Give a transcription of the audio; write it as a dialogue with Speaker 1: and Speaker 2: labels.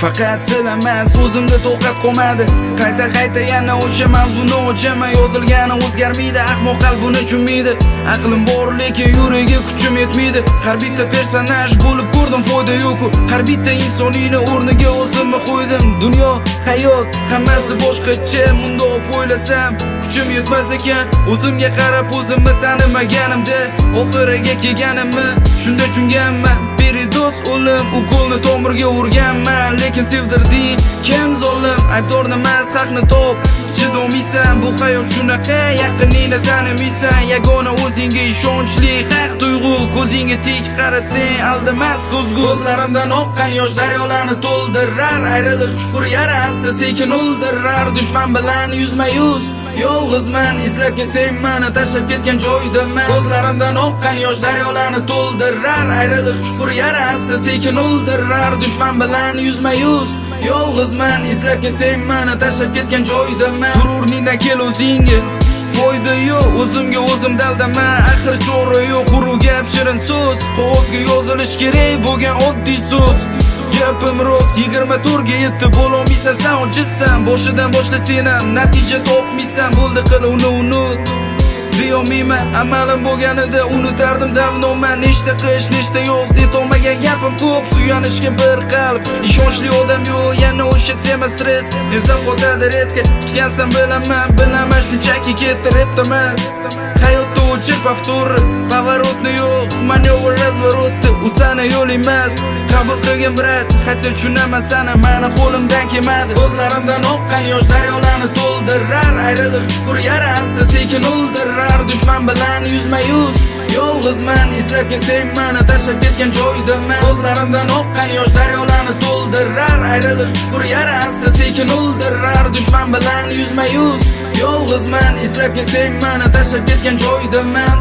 Speaker 1: Faqat sil emas, o'zimda to'qat qolmadi. Qayta yana o'sha mavzuni ochaman. Yozilgani o'zgarmaydi, ahmoq qalbini tushunmaydi. Aqlim bor lekin yuragi kuchim yetmaydi. Har bitta personaj bo'lib ko'rdim, foyda yo'q. Har bitta insoniyni o'rniga o'zimni qo'ydim. Dunyo, hayot, hammasi boshqacha. Mundoq o'ylasam, kuchim yetmas ekan. O'zimga qarab o'zimni tanimaganimda, oxiriga kelganimni shunda tushunganman. Biri do'st o'lim, u qo'lni tomirga urganman. Lekin sevdirding, kim zolim? Aybdorni emas, haqni top. Chidomaysan, bu hayot shunaqa. Yaqiningni tanimaysan, yagona o'zingga ishonchli. Haq tuyg'u, ko'zingga tik qarasang, aldamas ko'zgu. Ko'zlarimdan oqqan yosh daryolarni to'ldirar. Ayriliq chuqur yarasi sekin o'ldirar. Dushman bilan yuzma-yuz yolg'izman, izlab kelsang meni tashlab ketgan joydaman. Ko'zlarimdan oqqan yosh daryolarni to'ldirar. Ayriliq chuqur yarasi sekin o'ldirar. Dushman bilan yuzma-yuz yolg'izman, izlab kelsang meni tashlab ketgan joydaman. G'ururningdan kel o'zingga, foyda yo'q, o'zimga o'zim daldaman. Axir chora yo'q, quru gap shirin so'z. Qog'ozga yozilish kerak bo'lgan oddiy so'z. Gapim rost, 24 ga yetib bo'lolmaysan, sen ojizsan. Boshidan boshlasang ham natija topmaysan. Bo'ldi qil uni unut. Deyolmayman, amalim bo'lganida unutardim davnoman. Nechta qish, nechta yo'q, yetolmagan gapim ko'p. Suyanishga bir qalb, ishonchli odam yo'q. Yana o'sha tema stress, ezab qotadi redga. Kutgansan bilaman shunchaki ketdi repda emas. Hayotda o'chib avtor, pavorotni yo'q, manevr razvorotni. U sana yo'l emas, qabul qilgan brat. Hatto tushunaman sana, meni qo'limdan kelmadi. Ko'zlarimdan oqqan yosh daryolarni to'ldirar. Ayriliq chuqur yarasi sekin o'ldirar. Dushman bilan yuzma-yuz yolg'izman, izlab kelsang meni tashlab ketgan joydaman. Ko'zlarimdan oqqan yosh daryolarni to'ldirar. Ayriliq chuqur yarasi sekin o'ldirar. Dushman bilan yuzma-yuz yolg'izman, izlab kelsang meni tashlab ketgan joydaman.